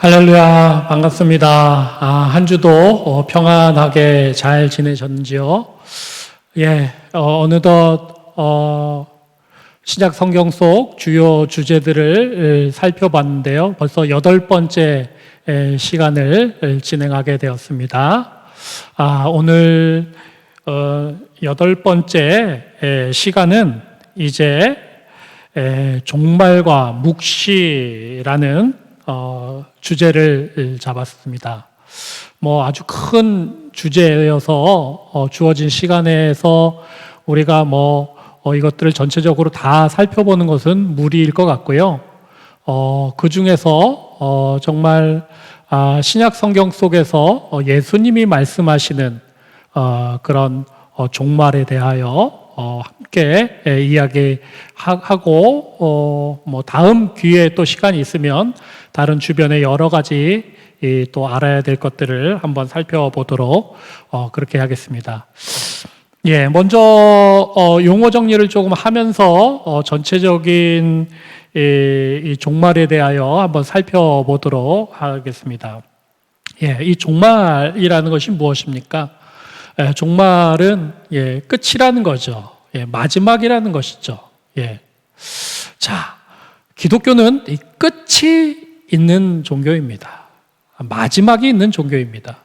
할렐루야, 반갑습니다. 한 주도 평안하게 잘 지내셨는지요? 어느덧 신약 성경 속 주요 주제들을 살펴봤는데요. 벌써 8번째 시간을 진행하게 되었습니다. 오늘 8번째 시간은 이제 종말과 묵시라는 주제를 잡았습니다. 아주 큰 주제여서 주어진 시간에서 우리가 이것들을 전체적으로 다 살펴보는 것은 무리일 것 같고요. 그 중에서 정말 신약 성경 속에서 예수님이 말씀하시는 그런 종말에 대하여 함께 이야기하고 다음 기회에 또 시간이 있으면 다른 주변의 여러 가지 또 알아야 될 것들을 한번 살펴보도록 그렇게 하겠습니다. 먼저 용어 정리를 조금 하면서 전체적인 이 종말에 대하여 한번 살펴보도록 하겠습니다. 이 종말이라는 것이 무엇입니까? 종말은 끝이라는 거죠. 마지막이라는 것이죠. 자, 기독교는 이 끝이 있는 종교입니다. 마지막이 있는 종교입니다.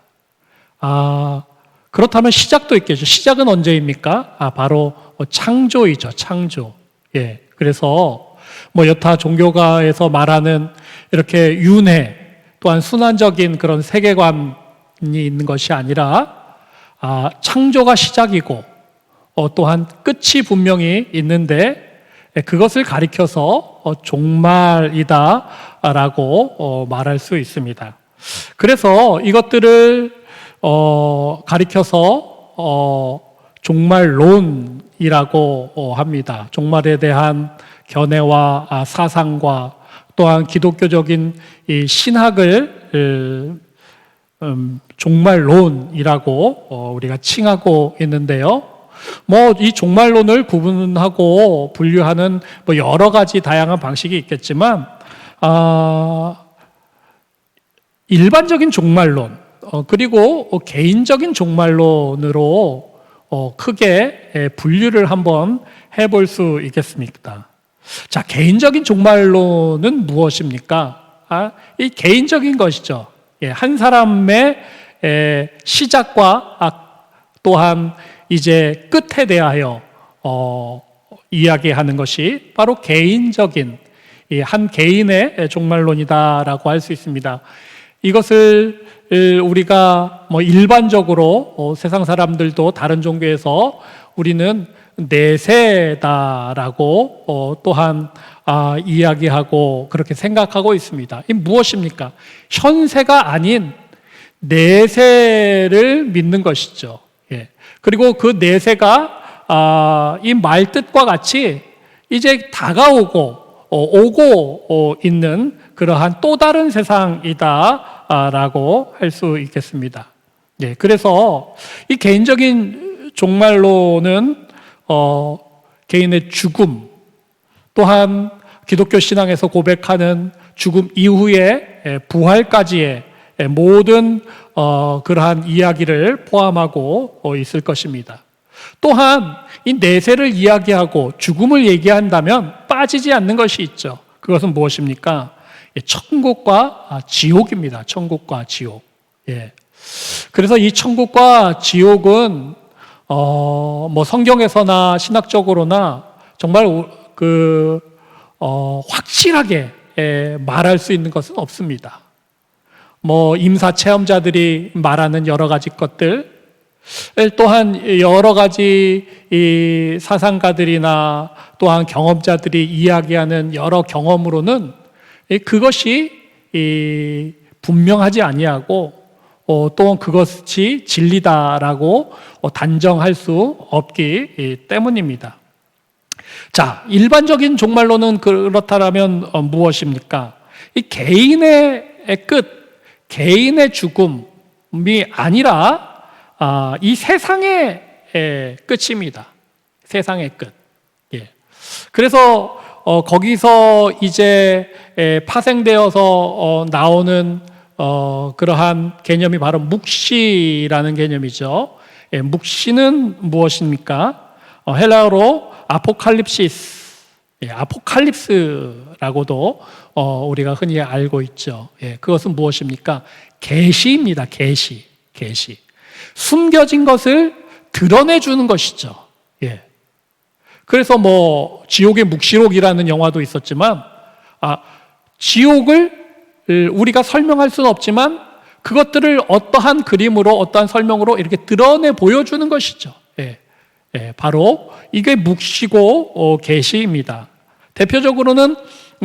그렇다면 시작도 있겠죠. 시작은 언제입니까? 바로 창조이죠. 창조. 그래서 여타 종교가에서 말하는 이렇게 윤회 또한 순환적인 그런 세계관이 있는 것이 아니라 창조가 시작이고 또한 끝이 분명히 있는데 그것을 가리켜서 종말이다라고 말할 수 있습니다. 그래서 이것들을 가리켜서 종말론이라고 합니다. 종말에 대한 견해와 사상과 또한 기독교적인 이 신학을 종말론이라고 우리가 칭하고 있는데요. 이 종말론을 구분하고 분류하는 여러 가지 다양한 방식이 있겠지만, 일반적인 종말론, 그리고 개인적인 종말론으로 크게 분류를 한번 해볼 수 있겠습니까? 자, 개인적인 종말론은 무엇입니까? 이 개인적인 것이죠. 한 사람의 시작과 또한 이제 끝에 대하여 이야기하는 것이 바로 개인적인 한 개인의 종말론이다라고 할 수 있습니다. 이것을 우리가 일반적으로 세상 사람들도 다른 종교에서 우리는 내세다라고 또한 이야기하고 그렇게 생각하고 있습니다. 이 무엇입니까? 현세가 아닌 내세를 믿는 것이죠. 그리고 그 내세가 이 말뜻과 같이 이제 다가오고 오고 있는 그러한 또 다른 세상이다라고 할 수 있겠습니다. 그래서 이 개인적인 종말론은 개인의 죽음, 또한 기독교 신앙에서 고백하는 죽음 이후의 부활까지의 모든 그러한 이야기를 포함하고 있을 것입니다. 또한 이 내세를 이야기하고 죽음을 얘기한다면 빠지지 않는 것이 있죠. 그것은 무엇입니까? 천국과 지옥입니다. 천국과 지옥. 그래서 이 천국과 지옥은 성경에서나 신학적으로나 정말 확실하게 말할 수 있는 것은 없습니다. 임사 체험자들이 말하는 여러 가지 것들, 또한 여러 가지 이 사상가들이나 또한 경험자들이 이야기하는 여러 경험으로는 그것이 분명하지 아니하고 또 그것이 진리다라고 단정할 수 없기 때문입니다. 자, 일반적인 종말론은 그렇다면 무엇입니까? 이 개인의 끝, 개인의 죽음이 아니라 이 세상의 끝입니다. 세상의 끝. 그래서 거기서 이제 파생되어서 나오는 그러한 개념이 바로 묵시라는 개념이죠. 묵시는 무엇입니까? 헬라어로 아포칼립시스, 아포칼립스라고도 우리가 흔히 알고 있죠. 그것은 무엇입니까? 계시입니다. 계시. 숨겨진 것을 드러내주는 것이죠. 그래서 지옥의 묵시록이라는 영화도 있었지만, 지옥을 우리가 설명할 수는 없지만 그것들을 어떠한 그림으로, 어떠한 설명으로 이렇게 드러내 보여주는 것이죠. 바로 이게 묵시고 계시입니다. 대표적으로는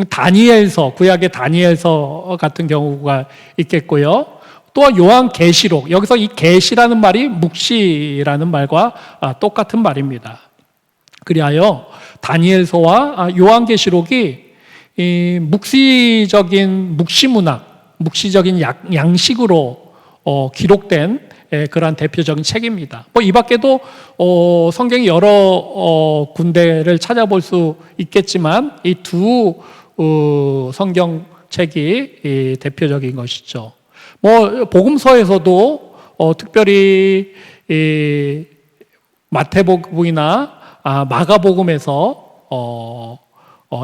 다니엘서, 구약의 다니엘서 같은 경우가 있겠고요. 또한 요한계시록, 여기서 이 계시라는 말이 묵시라는 말과 똑같은 말입니다. 그리하여 다니엘서와 요한계시록이 이 묵시적인 묵시문학, 묵시적인 양식으로 기록된 그러한 대표적인 책입니다. 이 밖에도 성경이 여러 군데를 찾아볼 수 있겠지만 이 두 성경책이 대표적인 것이죠. 복음서에서도 특별히 마태복음이나 마가복음에서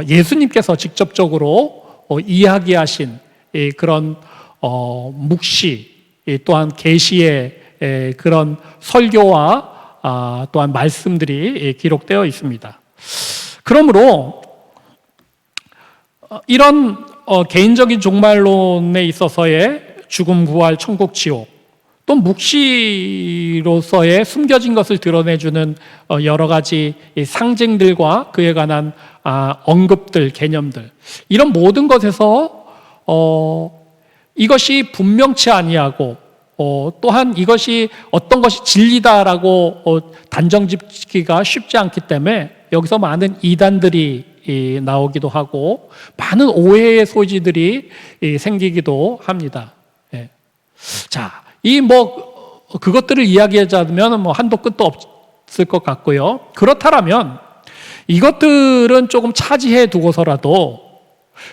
예수님께서 직접적으로 이야기하신 그런 묵시, 또한 계시의 그런 설교와 또한 말씀들이 기록되어 있습니다. 그러므로 이런 개인적인 종말론에 있어서의 죽음, 부활, 천국, 지옥, 또 묵시로서의 숨겨진 것을 드러내주는 여러 가지 상징들과 그에 관한 언급들, 개념들, 이런 모든 것에서 이것이 분명치 아니하고 또한 이것이 어떤 것이 진리다라고 단정짓기가 쉽지 않기 때문에 여기서 많은 이단들이 나오기도 하고 많은 오해의 소지들이 생기기도 합니다. 자, 그것들을 이야기하자면 한도 끝도 없을 것 같고요. 그렇다면 이것들은 조금 차지해 두고서라도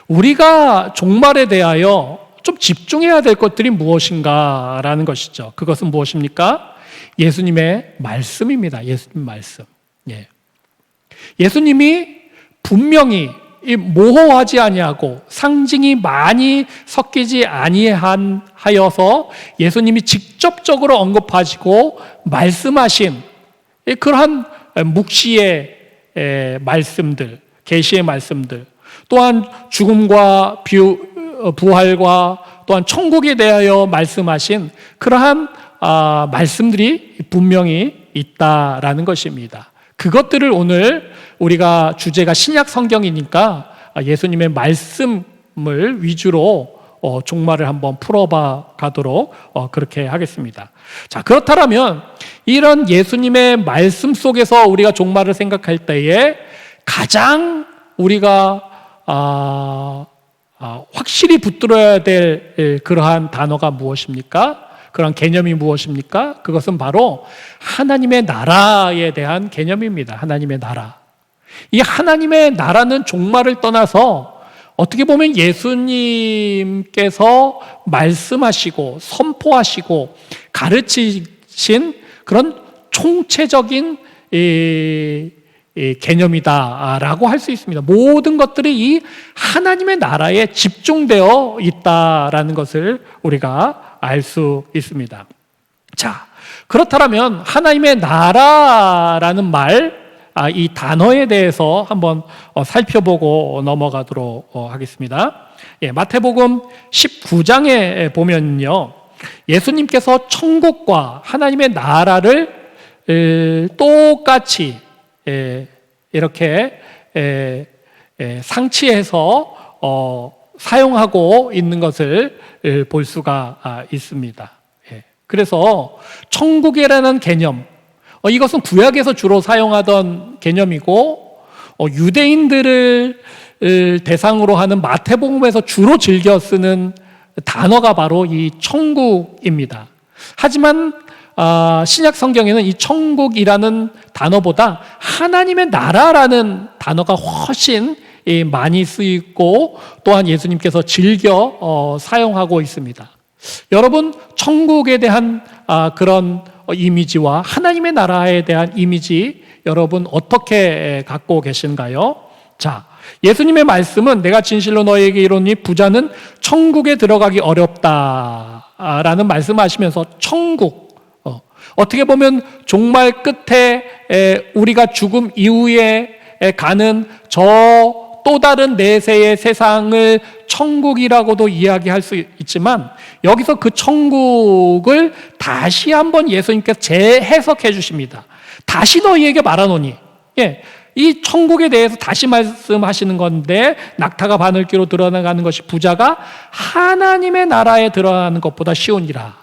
우리가 종말에 대하여 좀 집중해야 될 것들이 무엇인가라는 것이죠. 그것은 무엇입니까? 예수님의 말씀입니다. 예수님 말씀. 예수님이 분명히 모호하지 아니하고 상징이 많이 섞이지 아니하여서 예수님이 직접적으로 언급하시고 말씀하신 그러한 묵시의 말씀들, 계시의 말씀들, 또한 죽음과 부활과 또한 천국에 대하여 말씀하신 그러한 말씀들이 분명히 있다라는 것입니다. 그것들을 오늘 우리가 주제가 신약 성경이니까 예수님의 말씀을 위주로 종말을 한번 풀어봐 가도록 그렇게 하겠습니다. 자, 그렇다면 이런 예수님의 말씀 속에서 우리가 종말을 생각할 때에 가장 우리가 확실히 붙들어야 될 그러한 단어가 무엇입니까? 그런 개념이 무엇입니까? 그것은 바로 하나님의 나라에 대한 개념입니다. 하나님의 나라. 이 하나님의 나라는 종말을 떠나서 어떻게 보면 예수님께서 말씀하시고 선포하시고 가르치신 그런 총체적인 개념이다라고 할 수 있습니다. 모든 것들이 이 하나님의 나라에 집중되어 있다라는 것을 우리가 알 수 있습니다. 자, 그렇다면 하나님의 나라라는 말, 이 단어에 대해서 한번 살펴보고 넘어가도록 하겠습니다. 마태복음 19장에 보면요, 예수님께서 천국과 하나님의 나라를 똑같이 이렇게 상치해서 사용하고 있는 것을 볼 수가 있습니다. 그래서 천국이라는 개념, 이것은 구약에서 주로 사용하던 개념이고 유대인들을 대상으로 하는 마태복음에서 주로 즐겨 쓰는 단어가 바로 이 천국입니다. 하지만 신약 성경에는 이 천국이라는 단어보다 하나님의 나라라는 단어가 훨씬 많이 쓰이고 또한 예수님께서 즐겨 사용하고 있습니다. 여러분, 천국에 대한 그런 이미지와 하나님의 나라에 대한 이미지 여러분 어떻게 갖고 계신가요? 자, 예수님의 말씀은 내가 진실로 너희에게 이르노니 부자는 천국에 들어가기 어렵다라는 말씀하시면서 천국, 어떻게 보면 종말 끝에 우리가 죽음 이후에 가는 저 또 다른 내세의 세상을 천국이라고도 이야기할 수 있지만 여기서 그 천국을 다시 한번 예수님께서 재해석해 주십니다. 다시 너희에게 말하노니, 이 천국에 대해서 다시 말씀하시는 건데 낙타가 바늘귀로 드러나가는 것이 부자가 하나님의 나라에 들어가는 것보다 쉬우니라.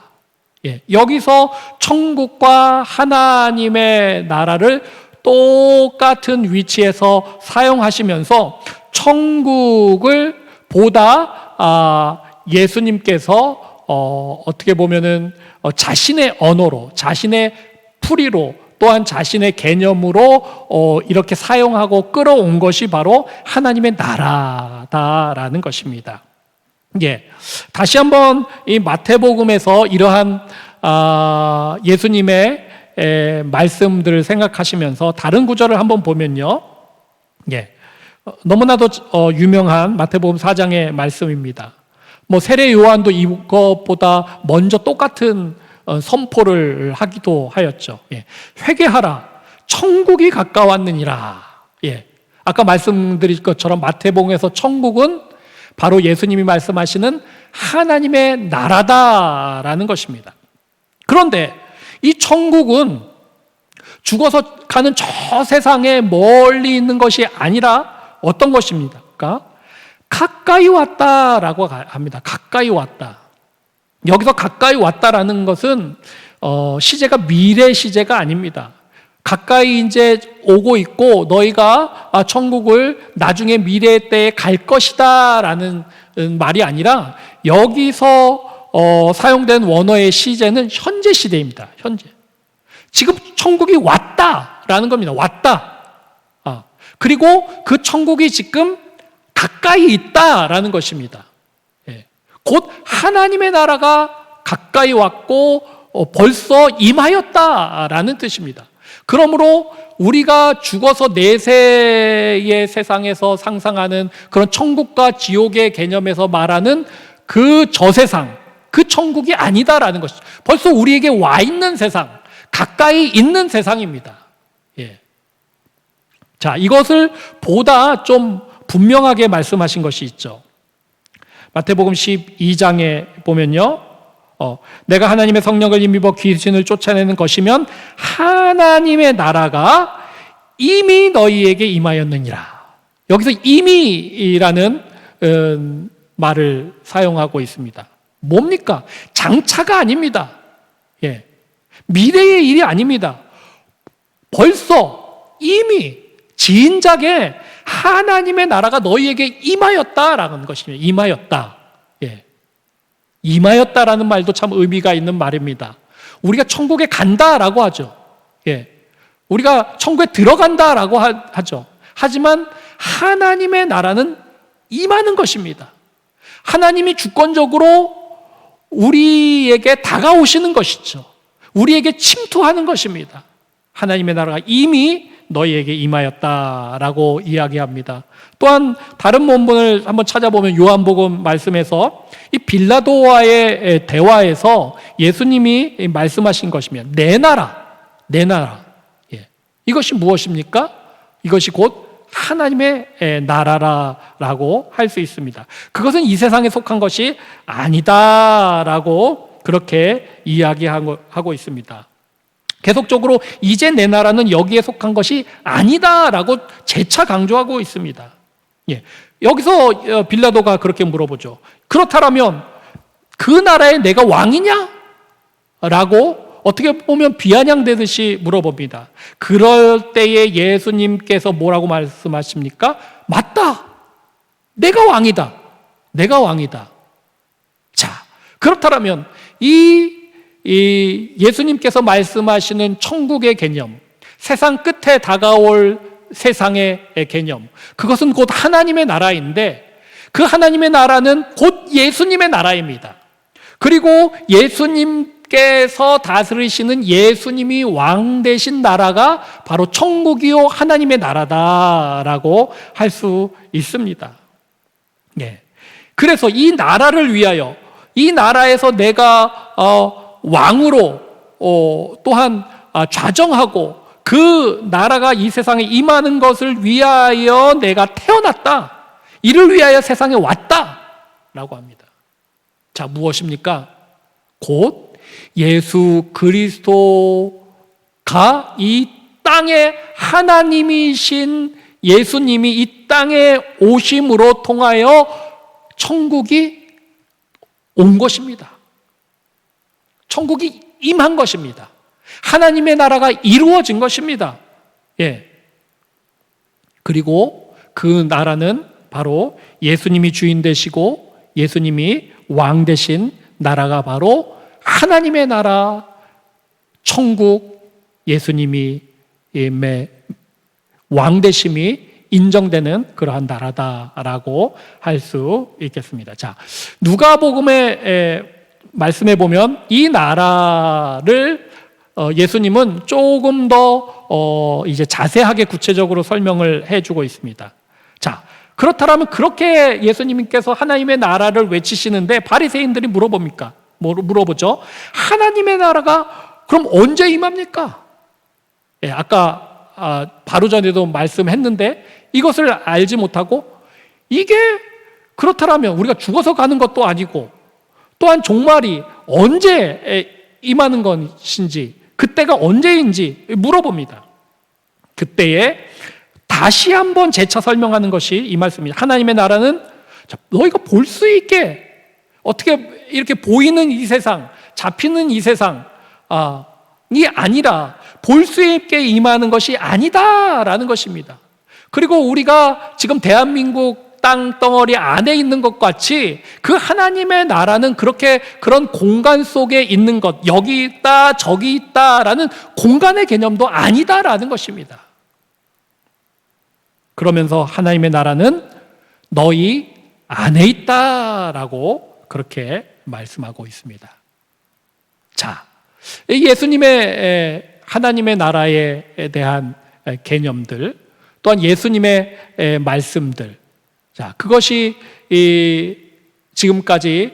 여기서 천국과 하나님의 나라를 똑같은 위치에서 사용하시면서 천국을 보다 예수님께서 어떻게 보면은 자신의 언어로, 자신의 풀이로, 또한 자신의 개념으로 이렇게 사용하고 끌어온 것이 바로 하나님의 나라다라는 것입니다. 다시 한번 이 마태복음에서 이러한 예수님의 말씀들을 생각하시면서 다른 구절을 한번 보면요, 너무나도 유명한 마태복음 4장의 말씀입니다. 세례 요한도 이것보다 먼저 똑같은 선포를 하기도 하였죠. 회개하라, 천국이 가까웠느니라. 아까 말씀드린 것처럼 마태복음에서 천국은 바로 예수님이 말씀하시는 하나님의 나라다라는 것입니다. 그런데 이 천국은 죽어서 가는 저 세상에 멀리 있는 것이 아니라 어떤 것입니까? 가까이 왔다라고 합니다. 가까이 왔다. 여기서 가까이 왔다라는 것은 시제가 미래 시제가 아닙니다. 가까이 이제 오고 있고 너희가 천국을 나중에 미래 때에 갈 것이다라는 말이 아니라 여기서 사용된 원어의 시제는 현재 시대입니다. 현재. 지금 천국이 왔다라는 겁니다. 왔다. 그리고 그 천국이 지금 가까이 있다라는 것입니다. 곧 하나님의 나라가 가까이 왔고 벌써 임하였다라는 뜻입니다. 그러므로 우리가 죽어서 내세의 세상에서 상상하는 그런 천국과 지옥의 개념에서 말하는 그 저세상, 그 천국이 아니다라는 것이죠. 벌써 우리에게 와 있는 세상, 가까이 있는 세상입니다. 자, 이것을 보다 좀 분명하게 말씀하신 것이 있죠. 마태복음 12장에 보면요, 내가 하나님의 성령을 힘입어 귀신을 쫓아내는 것이면 하나님의 나라가 이미 너희에게 임하였느니라. 여기서 이미라는 말을 사용하고 있습니다. 뭡니까? 장차가 아닙니다. 미래의 일이 아닙니다. 벌써 이미 진작에 하나님의 나라가 너희에게 임하였다라는 것입니다. 임하였다. 임하였다라는 말도 참 의미가 있는 말입니다. 우리가 천국에 간다라고 하죠. 우리가 천국에 들어간다라고 하죠. 하지만 하나님의 나라는 임하는 것입니다. 하나님이 주권적으로 우리에게 다가오시는 것이죠. 우리에게 침투하는 것입니다. 하나님의 나라가 이미 너희에게 임하였다라고 이야기합니다. 또한 다른 본문을 한번 찾아보면 요한복음 말씀에서 이 빌라도와의 대화에서 예수님이 말씀하신 것이면 내 나라. 이것이 무엇입니까? 이것이 곧 하나님의 나라라고 할 수 있습니다. 그것은 이 세상에 속한 것이 아니다라고 그렇게 이야기하고 있습니다. 계속적으로 이제 내 나라는 여기에 속한 것이 아니다라고 재차 강조하고 있습니다. 여기서 빌라도가 그렇게 물어보죠. 그렇다면 그 나라에 내가 왕이냐? 라고 어떻게 보면 비아냥대듯이 물어봅니다. 그럴 때에 예수님께서 뭐라고 말씀하십니까? 맞다. 내가 왕이다. 내가 왕이다. 자, 그렇다면 이 예수님께서 말씀하시는 천국의 개념, 세상 끝에 다가올 세상의 개념, 그것은 곧 하나님의 나라인데 그 하나님의 나라는 곧 예수님의 나라입니다. 그리고 예수님께서 다스리시는 예수님이 왕 되신 나라가 바로 천국이요 하나님의 나라다라고 할 수 있습니다. 예. 그래서 이 나라를 위하여, 이 나라에서 내가 왕으로 또한 좌정하고 그 나라가 이 세상에 임하는 것을 위하여 내가 태어났다, 이를 위하여 세상에 왔다라고 합니다. 자, 무엇입니까? 곧 예수 그리스도가 이 땅에 하나님이신 예수님이 이 땅에 오심으로 통하여 천국이 온 것입니다. 천국이 임한 것입니다. 하나님의 나라가 이루어진 것입니다. 예. 그리고 그 나라는 바로 예수님이 주인 되시고 예수님이 왕 되신 나라가 바로 하나님의 나라, 천국, 예수님이 왕 되심이 인정되는 그러한 나라다라고 할 수 있겠습니다. 자, 누가복음의 말씀해 보면 이 나라를 예수님은 조금 더 이제 자세하게 구체적으로 설명을 해주고 있습니다. 자, 그렇다면 그렇게 예수님께서 하나님의 나라를 외치시는데 바리새인들이 물어보죠. 하나님의 나라가 그럼 언제 임합니까? 예, 아까 바로 전에도 말씀했는데 이것을 알지 못하고 이게 그렇다면 우리가 죽어서 가는 것도 아니고 또한 종말이 언제 임하는 것인지, 그때가 언제인지 물어봅니다. 그때에 다시 한번 재차 설명하는 것이 이 말씀입니다. 하나님의 나라는 너희가 볼 수 있게, 어떻게 이렇게 보이는 이 세상, 잡히는 이 세상이 아니라 볼 수 있게 임하는 것이 아니다라는 것입니다. 그리고 우리가 지금 대한민국 땅덩어리 안에 있는 것 같이 그 하나님의 나라는 그렇게 그런 공간 속에 있는 것, 여기 있다 저기 있다라는 공간의 개념도 아니다라는 것입니다. 그러면서 하나님의 나라는 너희 안에 있다라고 그렇게 말씀하고 있습니다. 자, 예수님의 하나님의 나라에 대한 개념들, 또한 예수님의 말씀들, 자, 그것이 지금까지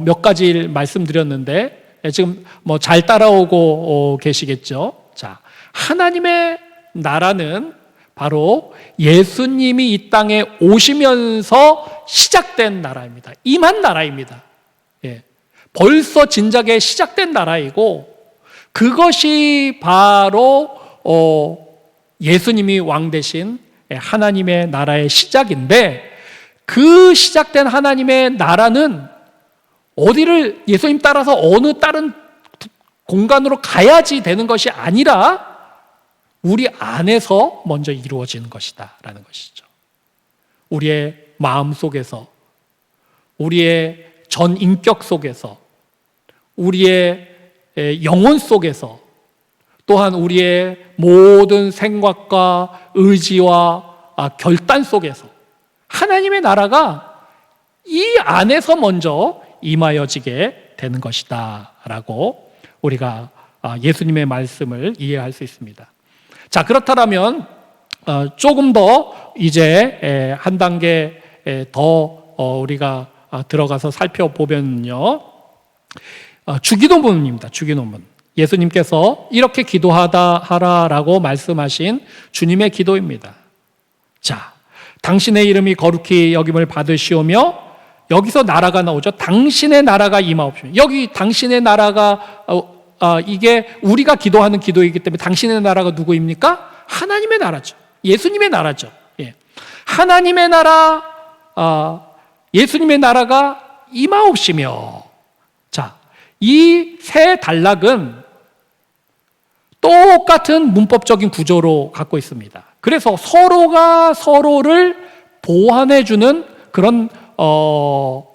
몇 가지 말씀드렸는데 지금 잘 따라오고 계시겠죠. 자, 하나님의 나라는 바로 예수님이 이 땅에 오시면서 시작된 나라입니다. 임한 나라입니다. 예. 벌써 진작에 시작된 나라이고 그것이 바로 예수님이 왕 되신 하나님의 나라의 시작인데, 그 시작된 하나님의 나라는 어디를 예수님 따라서 어느 다른 공간으로 가야지 되는 것이 아니라 우리 안에서 먼저 이루어지는 것이다 라는 것이죠. 우리의 마음 속에서, 우리의 전 인격 속에서, 우리의 영혼 속에서, 또한 우리의 모든 생각과 의지와 결단 속에서 하나님의 나라가 이 안에서 먼저 임하여지게 되는 것이다 라고 우리가 예수님의 말씀을 이해할 수 있습니다. 자, 그렇다면 조금 더 이제 한 단계 더 우리가 들어가서 살펴보면요, 주기도문입니다. 주기도문. 예수님께서 이렇게 기도하라라고 말씀하신 주님의 기도입니다. 자, 당신의 이름이 거룩히 여김을 받으시오며, 여기서 나라가 나오죠. 당신의 나라가 임하옵시며. 여기 당신의 나라가 이게 우리가 기도하는 기도이기 때문에 당신의 나라가 누구입니까? 하나님의 나라죠. 예수님의 나라죠. 예. 하나님의 나라, 예수님의 나라가 임하옵시며. 자, 이 세 단락은 똑같은 문법적인 구조로 갖고 있습니다. 그래서 서로가 서로를 보완해주는 그런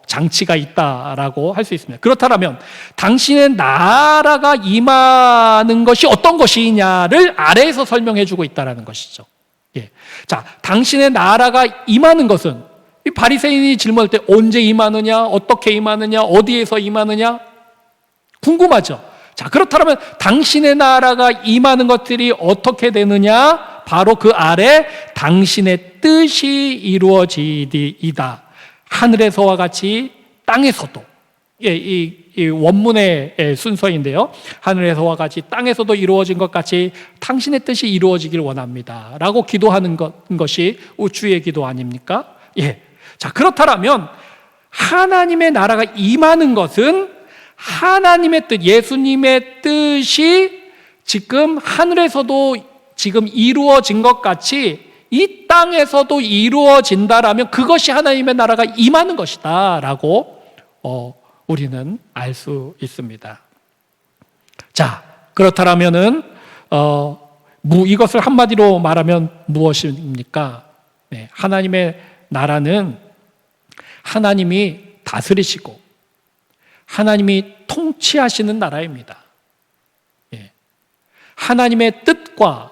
장치가 있다라고 할 수 있습니다. 그렇다면 당신의 나라가 임하는 것이 어떤 것이냐를 아래에서 설명해주고 있다는 것이죠. 예. 자, 당신의 나라가 임하는 것은, 이 바리새인이 질문할 때 언제 임하느냐, 어떻게 임하느냐, 어디에서 임하느냐 궁금하죠. 자, 그렇다면 당신의 나라가 임하는 것들이 어떻게 되느냐? 바로 그 아래 당신의 뜻이 이루어지이다. 하늘에서와 같이 땅에서도. 예, 이 원문의 순서인데요. 하늘에서와 같이 땅에서도 이루어진 것 같이 당신의 뜻이 이루어지길 원합니다. 라고 기도하는 것이 주의 기도 아닙니까? 예. 자, 그렇다면 하나님의 나라가 임하는 것은 하나님의 뜻, 예수님의 뜻이 지금 하늘에서도 지금 이루어진 것 같이 이 땅에서도 이루어진다라면 그것이 하나님의 나라가 임하는 것이다 라고 우리는 알 수 있습니다. 자, 그렇다면은 이것을 한마디로 말하면 무엇입니까? 네, 하나님의 나라는 하나님이 다스리시고 하나님이 통치하시는 나라입니다. 예. 하나님의 뜻과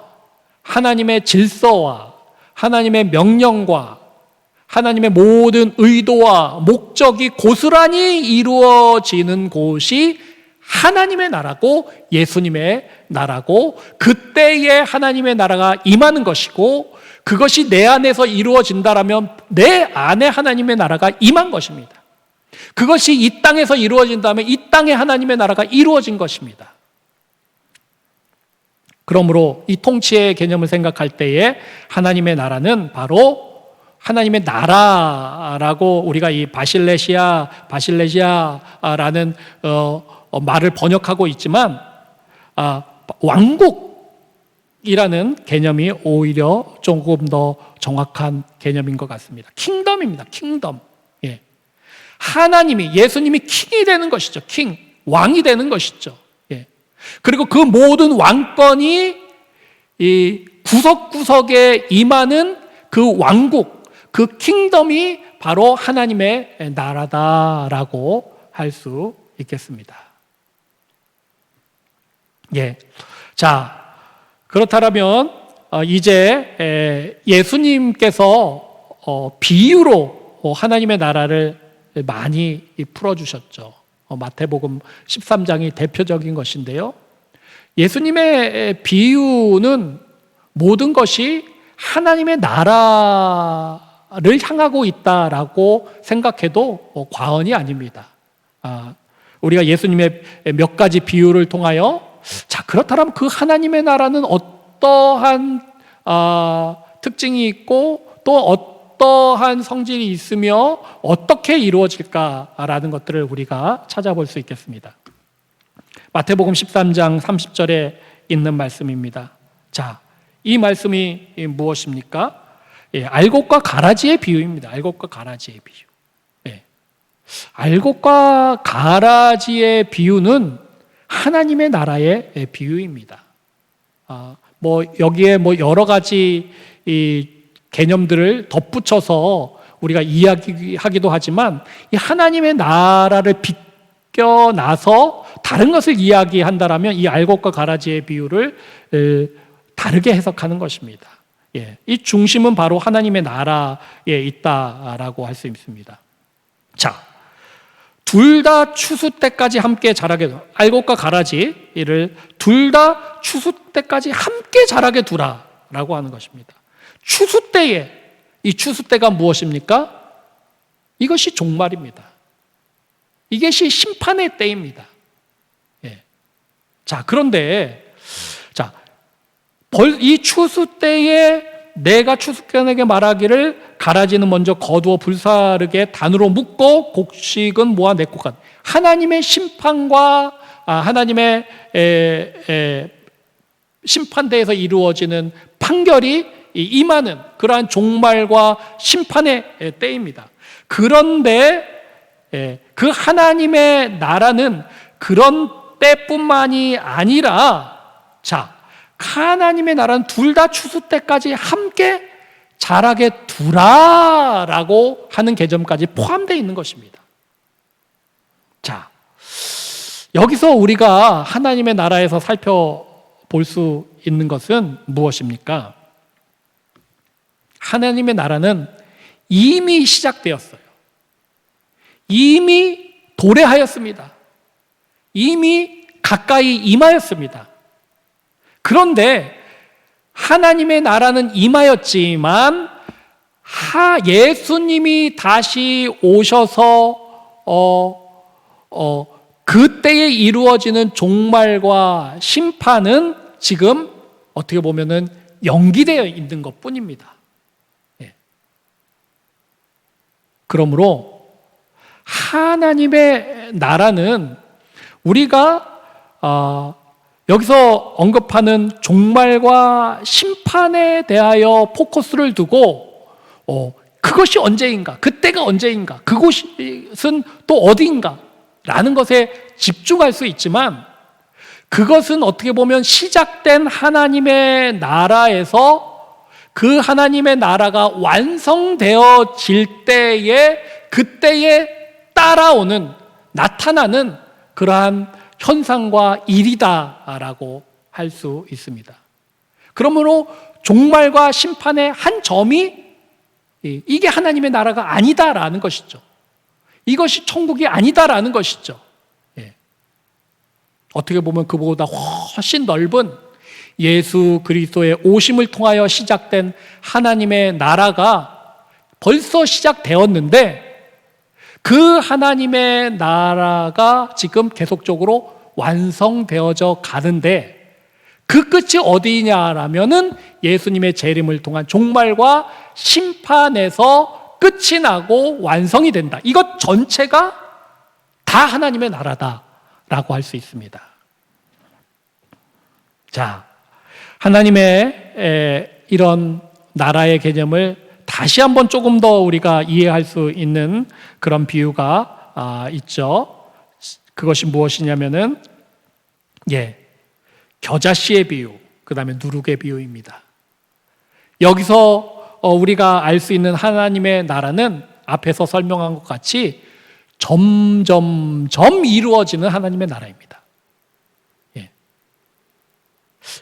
하나님의 질서와 하나님의 명령과 하나님의 모든 의도와 목적이 고스란히 이루어지는 곳이 하나님의 나라고 예수님의 나라고, 그때에 하나님의 나라가 임하는 것이고, 그것이 내 안에서 이루어진다라면 내 안에 하나님의 나라가 임한 것입니다. 그것이 이 땅에서 이루어진다면 이 땅에 하나님의 나라가 이루어진 것입니다. 그러므로 이 통치의 개념을 생각할 때에 하나님의 나라는 바로 하나님의 나라라고 우리가 이 바실레시아라는 말을 번역하고 있지만 왕국이라는 개념이 오히려 조금 더 정확한 개념인 것 같습니다. 킹덤입니다. 킹덤. 예. 하나님이, 예수님이 킹이 되는 것이죠. 킹, 왕이 되는 것이죠. 예. 그리고 그 모든 왕권이 이 구석구석에 임하는 그 왕국, 그 킹덤이 바로 하나님의 나라다라고 할 수 있겠습니다. 예. 자, 그렇다면 이제 예수님께서 비유로 하나님의 나라를 많이 풀어주셨죠. 마태복음 13장이 대표적인 것인데요. 예수님의 비유는 모든 것이 하나님의 나라를 향하고 있다라고 생각해도 과언이 아닙니다. 우리가 예수님의 몇 가지 비유를 통하여 자, 그렇다면 그 하나님의 나라는 어떠한 특징이 있고 또 어떠한 성질이 있으며 어떻게 이루어질까라는 것들을 우리가 찾아볼 수 있겠습니다. 마태복음 13장 30절에 있는 말씀입니다. 자, 이 말씀이 무엇입니까? 예, 알곡과 가라지의 비유입니다. 알곡과 가라지의 비유. 예. 알곡과 가라지의 비유는 하나님의 나라의 비유입니다. 여기에 여러 가지 이 개념들을 덧붙여서 우리가 이야기하기도 하지만 이 하나님의 나라를 비껴나서 다른 것을 이야기한다라면 이 알곡과 가라지의 비유를 다르게 해석하는 것입니다. 예, 이 중심은 바로 하나님의 나라에 있다라고 할 수 있습니다. 자, 둘 다 추수 때까지 함께 자라게, 알곡과 가라지를 둘 다 추수 때까지 함께 자라게 두라라고 하는 것입니다. 추수 때에, 이 추수 때가 무엇입니까? 이것이 종말입니다. 이것이 심판의 때입니다. 예. 자, 그런데 이 추수 때에 내가 추수꾼에게 말하기를 가라지는 먼저 거두어 불사르게 단으로 묶고 곡식은 모아 내고 간, 하나님의 심판과 하나님의 심판대에서 이루어지는 판결이 임하는 그러한 종말과 심판의 때입니다. 그런데 그 하나님의 나라는 그런 때뿐만이 아니라, 자, 하나님의 나라는 둘 다 추수 때까지 함께 자라게 두라라고 하는 개념까지 포함되어 있는 것입니다. 자, 여기서 우리가 하나님의 나라에서 살펴볼 수 있는 것은 무엇입니까? 하나님의 나라는 이미 시작되었어요. 이미 도래하였습니다. 이미 가까이 임하였습니다. 그런데 하나님의 나라는 임하였지만 예수님이 다시 오셔서 그때에 이루어지는 종말과 심판은 지금 어떻게 보면은 연기되어 있는 것뿐입니다. 예. 그러므로 하나님의 나라는 우리가 여기서 언급하는 종말과 심판에 대하여 포커스를 두고 그것이 언제인가, 그때가 언제인가, 그곳은 또 어디인가 라는 것에 집중할 수 있지만, 그것은 어떻게 보면 시작된 하나님의 나라에서 그 하나님의 나라가 완성되어질 때에, 그때에 따라오는, 나타나는 그러한 현상과 일이다라고 할 수 있습니다. 그러므로 종말과 심판의 한 점이 이게 하나님의 나라가 아니다라는 것이죠. 이것이 천국이 아니다라는 것이죠. 예. 어떻게 보면 그보다 훨씬 넓은 예수 그리스도의 오심을 통하여 시작된 하나님의 나라가 벌써 시작되었는데, 그 하나님의 나라가 지금 계속적으로 완성되어져 가는데, 그 끝이 어디냐라면은 예수님의 재림을 통한 종말과 심판에서 끝이 나고 완성이 된다. 이것 전체가 다 하나님의 나라다라고 할 수 있습니다. 자, 하나님의 이런 나라의 개념을 다시 한번 조금 더 우리가 이해할 수 있는 그런 비유가 있죠. 그것이 무엇이냐면은 겨자씨의 비유, 그 다음에 누룩의 비유입니다. 여기서 우리가 알 수 있는 하나님의 나라는 앞에서 설명한 것 같이 점점점 이루어지는 하나님의 나라입니다.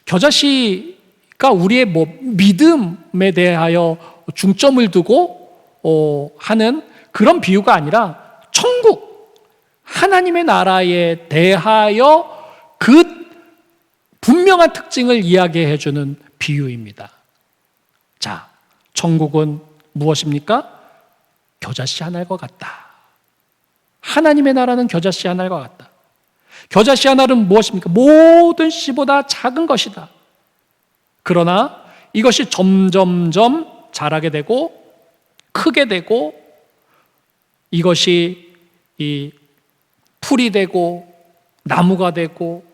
겨자씨가 우리의 믿음에 대하여 중점을 두고 하는 그런 비유가 아니라 천국, 하나님의 나라에 대하여 그 분명한 특징을 이야기해 주는 비유입니다. 자, 천국은 무엇입니까? 겨자씨 하나일과 같다. 하나님의 나라는 겨자씨 하나일과 같다. 겨자씨 하나는 무엇입니까? 모든 씨보다 작은 것이다. 그러나 이것이 점점점 자라게 되고 크게 되고, 이것이 이 풀이 되고 나무가 되고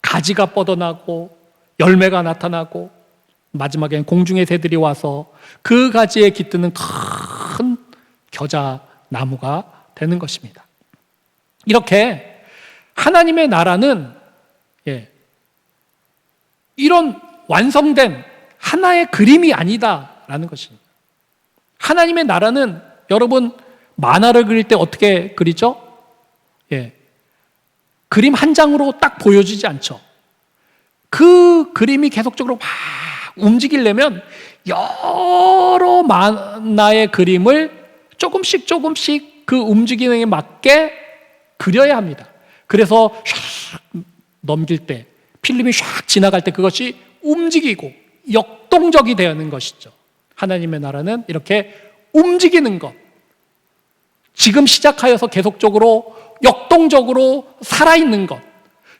가지가 뻗어나고 열매가 나타나고, 마지막엔 공중의 새들이 와서 그 가지에 깃드는 큰 겨자 나무가 되는 것입니다. 이렇게 하나님의 나라는 이런 완성된 하나의 그림이 아니다라는 것입니다. 하나님의 나라는 여러분 만화를 그릴 때 어떻게 그리죠? 그림 한 장으로 딱 보여지지 않죠. 그 그림이 계속적으로 막 움직이려면 여러 만화의 그림을 조금씩 그 움직임에 맞게 그려야 합니다. 그래서 샥 넘길 때, 필름이 샥 지나갈 때 그것이 움직이고 역동적이 되는 것이죠. 하나님의 나라는 이렇게 움직이는 것, 지금 시작하여서 계속적으로 역동적으로 살아있는 것,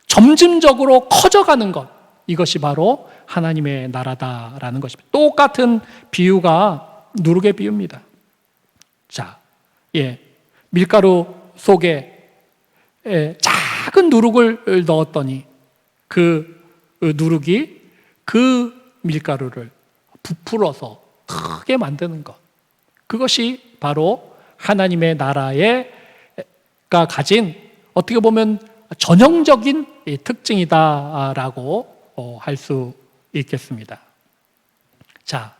점진적으로 커져가는 것, 이것이 바로 하나님의 나라다라는 것입니다. 똑같은 비유가 누룩의 비유입니다. 자, 밀가루 속에 작은 누룩을 넣었더니 그 누룩이 그 밀가루를 부풀어서 크게 만드는 것, 그것이 바로 하나님의 나라가 가진 어떻게 보면 전형적인 특징이다라고 할 수 있겠습니다. 자,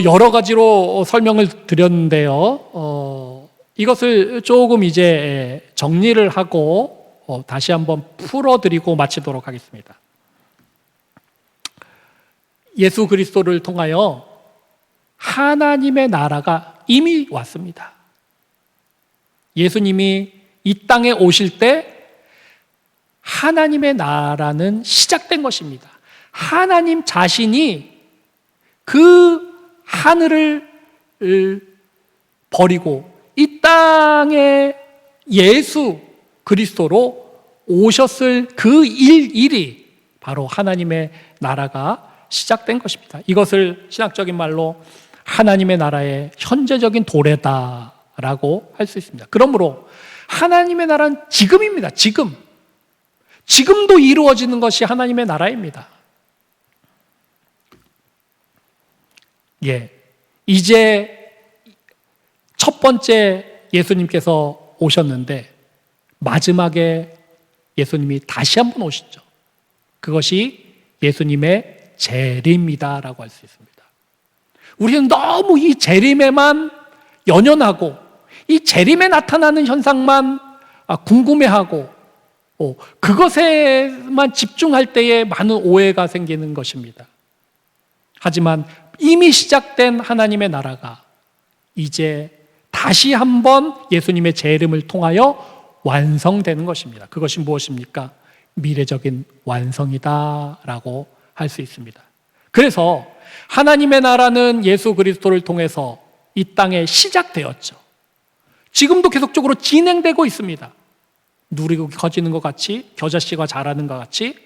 여러 가지로 설명을 드렸는데요. 이것을 조금 이제 정리를 하고 다시 한번 풀어드리고 마치도록 하겠습니다. 예수 그리스도를 통하여 하나님의 나라가 이미 왔습니다. 예수님이 이 땅에 오실 때 하나님의 나라는 시작된 것입니다. 하나님 자신이 그 하늘을 버리고 이 땅에 예수 그리스도로 오셨을 그 일이 바로 하나님의 나라가 시작된 것입니다. 이것을 신학적인 말로 하나님의 나라의 현재적인 도래다라고 할 수 있습니다. 그러므로 하나님의 나라는 지금입니다. 지금도 이루어지는 것이 하나님의 나라입니다. 이제 첫 번째 예수님께서 오셨는데 마지막에 예수님이 다시 한번 오시죠. 그것이 예수님의 재림이다라고 할 수 있습니다. 우리는 너무 이 재림에만 연연하고 이 재림에 나타나는 현상만 궁금해하고 그것에만 집중할 때에 많은 오해가 생기는 것입니다. 하지만 이미 시작된 하나님의 나라가 이제 다시 한번 예수님의 재림을 통하여 완성되는 것입니다. 그것이 무엇입니까? 미래적인 완성이다라고 할 수 있습니다. 그래서 하나님의 나라는 예수 그리스도를 통해서 이 땅에 시작되었죠. 지금도 계속적으로 진행되고 있습니다. 누리고 커지는 것 같이, 겨자씨가 자라는 것 같이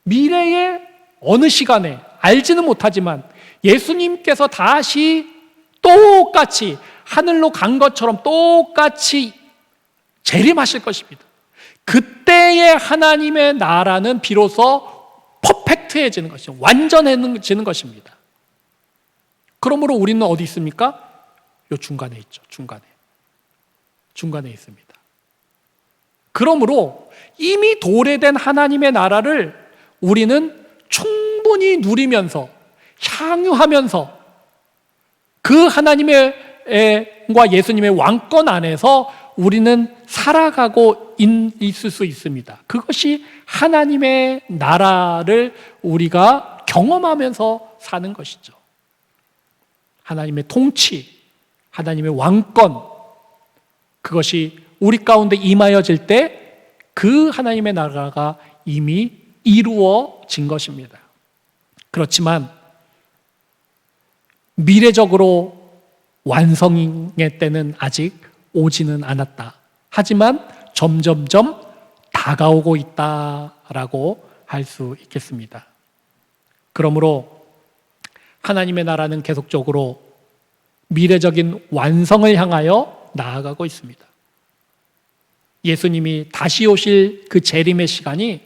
미래의 어느 시간에 알지는 못하지만 예수님께서 다시 똑같이 하늘로 간 것처럼 똑같이 재림하실 것입니다. 그때의 하나님의 나라는 비로소 퍼펙트해지는 것이죠. 완전해지는 것입니다. 그러므로 우리는 어디 있습니까? 요 중간에 있죠. 중간에 있습니다. 그러므로 이미 도래된 하나님의 나라를 우리는 충분히 누리면서 향유하면서 그 하나님과 예수님의 왕권 안에서 우리는 살아가고 있을 수 있습니다. 그것이 하나님의 나라를 우리가 경험하면서 사는 것이죠. 하나님의 통치, 하나님의 왕권, 그것이 우리 가운데 임하여질 때 그 하나님의 나라가 이미 이루어진 것입니다. 그렇지만 미래적으로 완성의 때는 아직 오지는 않았다. 하지만 점점점 다가오고 있다라고 할 수 있겠습니다. 그러므로 하나님의 나라는 계속적으로 미래적인 완성을 향하여 나아가고 있습니다. 예수님이 다시 오실 그 재림의 시간이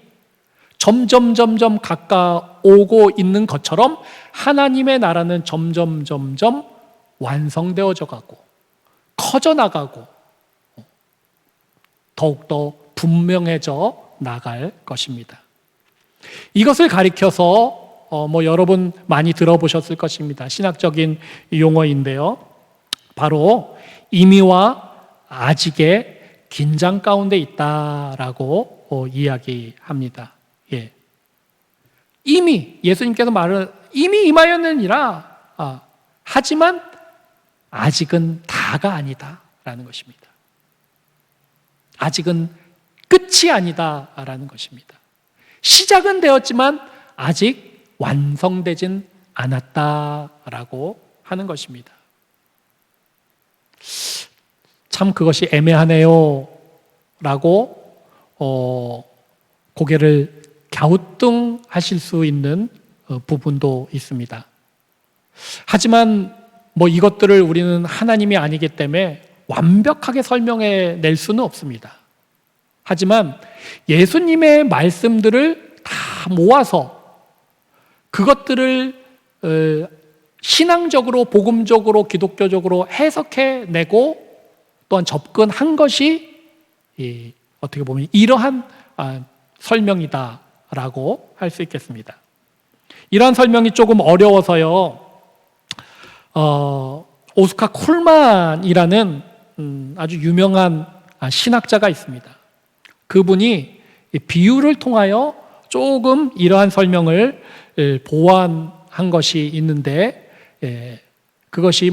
점점 가까워오고 있는 것처럼 하나님의 나라는 점점 완성되어져 가고 커져나가고 더욱더 분명해져 나갈 것입니다. 이것을 가리켜서 여러분 많이 들어보셨을 것입니다. 신학적인 용어인데요. 바로 이미와 아직의 긴장 가운데 있다라고 이야기합니다. 이미 예수님께서 말을 이미 임하였느니라. 하지만 아직은 다가 아니다라는 것입니다. 아직은 끝이 아니다라는 것입니다. 시작은 되었지만 아직 완성되진 않았다라고 하는 것입니다. 참 그것이 애매하네요 라고 고개를 갸우뚱하실 수 있는 부분도 있습니다. 하지만 이것들을 우리는 하나님이 아니기 때문에 완벽하게 설명해 낼 수는 없습니다. 하지만 예수님의 말씀들을 다 모아서 그것들을 신앙적으로, 복음적으로, 기독교적으로 해석해내고 또한 접근한 것이 어떻게 보면 이러한 설명이다라고 할 수 있겠습니다. 이러한 설명이 조금 어려워서요. 오스카 콜만이라는 아주 유명한 신학자가 있습니다. 그분이 비유를 통하여 조금 이러한 설명을 보완한 것이 있는데 그것이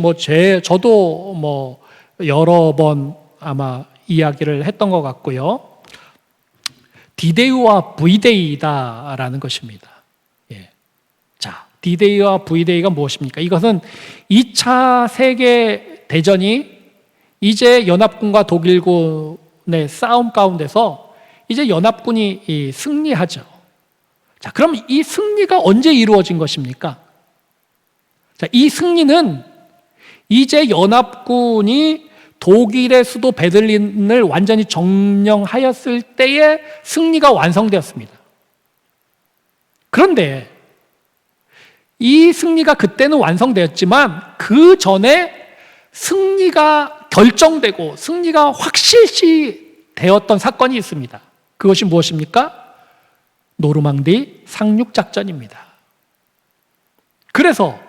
저도 여러 번 아마 이야기를 했던 것 같고요. D-Day와 V-Day다라는 것입니다. 자, D-Day와 V-Day가 무엇입니까? 이것은 2차 세계 대전이 이제 연합군과 독일군의 싸움 가운데서 이제 연합군이 승리하죠. 자, 그럼 이 승리가 언제 이루어진 것입니까? 자, 이 승리는 이제 연합군이 독일의 수도 베들린을 완전히 점령하였을 때의 승리가 완성되었습니다. 그런데 이 승리가 그때는 완성되었지만 그 전에 승리가 결정되고 승리가 확실시 되었던 사건이 있습니다. 그것이 무엇입니까? 노르망디 상륙작전입니다. 그래서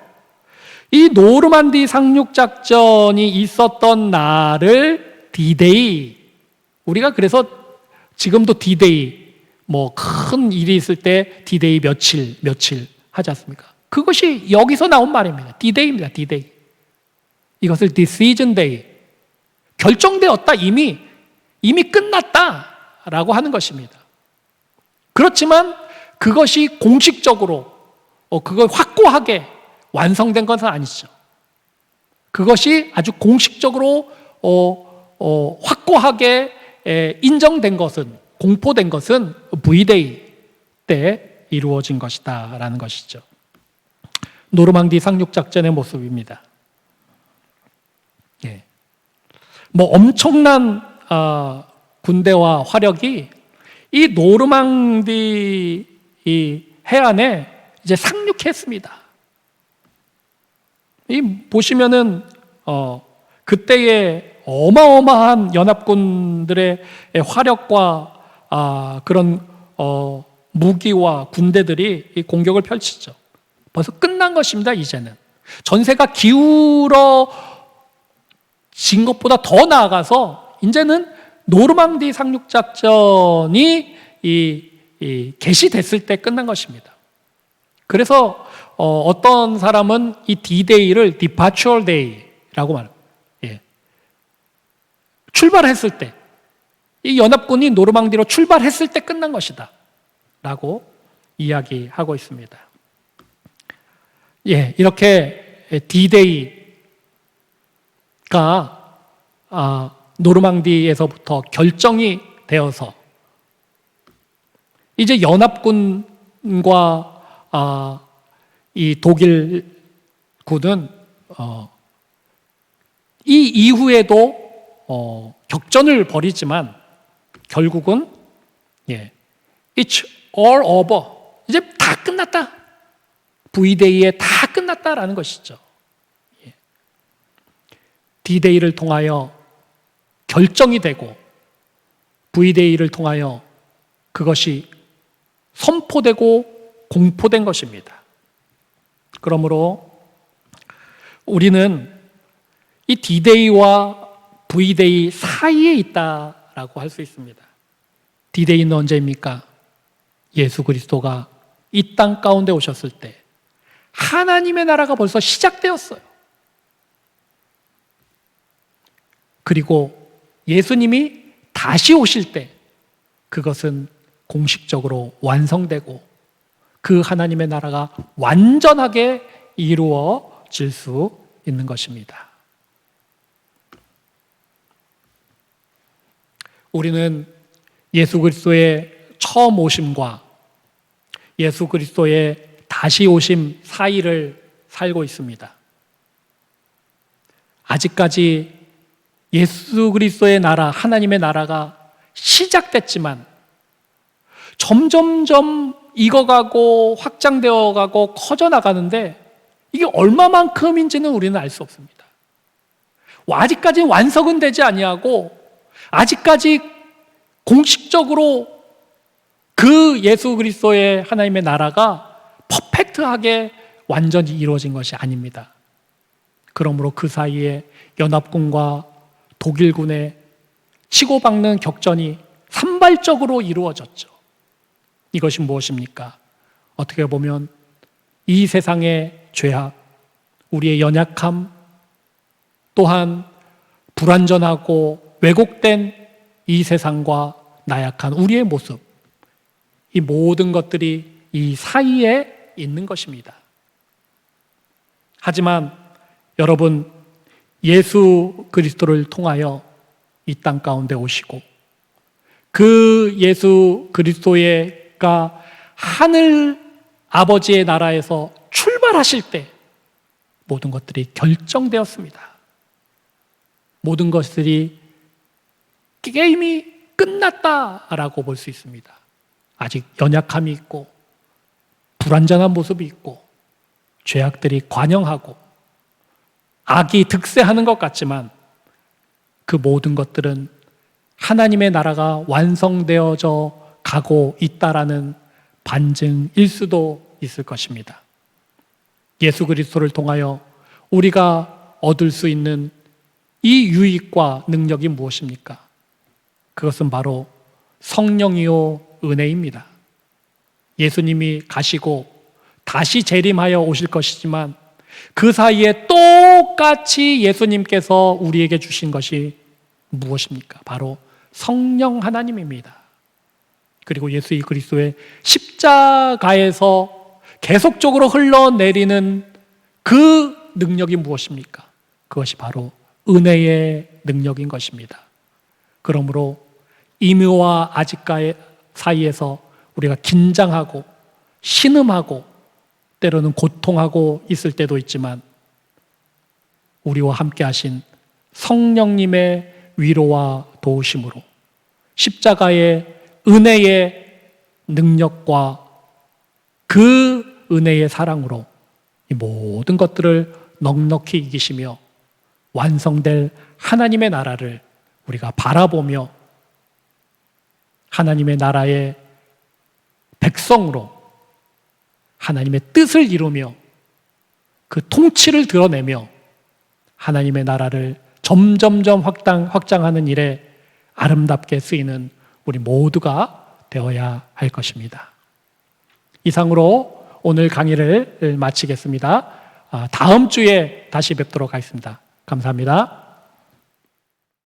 이 노르만디 상륙작전이 있었던 날을 D-Day, 우리가 그래서 지금도 D-Day, 큰 일이 있을 때 D-Day 며칠 하지 않습니까? 그것이 여기서 나온 말입니다. D-Day입니다. D-Day. 이것을 Decision Day, 결정되었다, 이미 끝났다라고 하는 것입니다. 그렇지만 그것이 공식적으로 그걸 확고하게 완성된 것은 아니죠. 그것이 아주 공식적으로 확고하게 인정된 것은, 공포된 것은 V-Day 때 이루어진 것이다라는 것이죠. 노르망디 상륙작전의 모습입니다. 엄청난 군대와 화력이 이 노르망디 이 해안에 이제 상륙했습니다. 보시면은 그때의 어마어마한 연합군들의 화력과 그런 무기와 군대들이 이 공격을 펼치죠. 벌써 끝난 것입니다. 이제는 전세가 기울어진 것보다 더 나아가서 이제는 노르망디 상륙작전이 개시됐을 때 끝난 것입니다. 그래서 어떤 사람은 이 D-Day를 Departure Day라고 말합니다. 출발했을 때, 이 연합군이 노르망디로 출발했을 때 끝난 것이다 라고 이야기하고 있습니다. 이렇게 D-Day가 노르망디에서부터 결정이 되어서 이제 연합군과 이 독일군은 이 이후에도 격전을 벌이지만 결국은 It's all over, 이제 다 끝났다, V-Day에 다 끝났다라는 것이죠. D-Day를 통하여 결정이 되고 V-Day를 통하여 그것이 선포되고 공포된 것입니다. 그러므로 우리는 이 D-Day와 V-Day 사이에 있다라고 할 수 있습니다. D-Day는 언제입니까? 예수 그리스도가 이 땅 가운데 오셨을 때 하나님의 나라가 벌써 시작되었어요. 그리고 예수님이 다시 오실 때 그것은 공식적으로 완성되고 그 하나님의 나라가 완전하게 이루어질 수 있는 것입니다. 우리는 예수 그리스도의 처음 오심과 예수 그리스도의 다시 오심 사이를 살고 있습니다. 아직까지 예수 그리스도의 나라, 하나님의 나라가 시작됐지만 점점점 익어가고 확장되어가고 커져나가는데 이게 얼마만큼인지는 우리는 알 수 없습니다. 아직까지 완성은 되지 아니하고 아직까지 공식적으로 그 예수 그리스도의 하나님의 나라가 퍼펙트하게 완전히 이루어진 것이 아닙니다. 그러므로 그 사이에 연합군과 독일군의 치고박는 격전이 산발적으로 이루어졌죠. 이것이 무엇입니까? 어떻게 보면 이 세상의 죄악, 우리의 연약함, 또한 불완전하고 왜곡된 이 세상과 나약한 우리의 모습, 이 모든 것들이 이 사이에 있는 것입니다. 하지만 여러분, 예수 그리스도를 통하여 이 땅 가운데 오시고 그 예수 그리스도가 하늘 아버지의 나라에서 출발하실 때 모든 것들이 결정되었습니다. 모든 것들이 게임이 끝났다라고 볼 수 있습니다. 아직 연약함이 있고 불완전한 모습이 있고 죄악들이 관영하고 악이 득세하는 것 같지만 그 모든 것들은 하나님의 나라가 완성되어져 가고 있다라는 반증일 수도 있을 것입니다. 예수 그리스도를 통하여 우리가 얻을 수 있는 이 유익과 능력이 무엇입니까? 그것은 바로 성령이요 은혜입니다. 예수님이 가시고 다시 재림하여 오실 것이지만 그 사이에 똑같이 예수님께서 우리에게 주신 것이 무엇입니까? 바로 성령 하나님입니다. 그리고 예수 그리스도의 십자가에서 계속적으로 흘러내리는 그 능력이 무엇입니까? 그것이 바로 은혜의 능력인 것입니다. 그러므로 임의와 아직과의 사이에서 우리가 긴장하고 신음하고 때로는 고통하고 있을 때도 있지만 우리와 함께 하신 성령님의 위로와 도우심으로 십자가의 은혜의 능력과 그 은혜의 사랑으로 이 모든 것들을 넉넉히 이기시며 완성될 하나님의 나라를 우리가 바라보며 하나님의 나라의 백성으로 하나님의 뜻을 이루며 그 통치를 드러내며 하나님의 나라를 점점점 확장하는 일에 아름답게 쓰이는 우리 모두가 되어야 할 것입니다. 이상으로 오늘 강의를 마치겠습니다. 다음 주에 다시 뵙도록 하겠습니다. 감사합니다.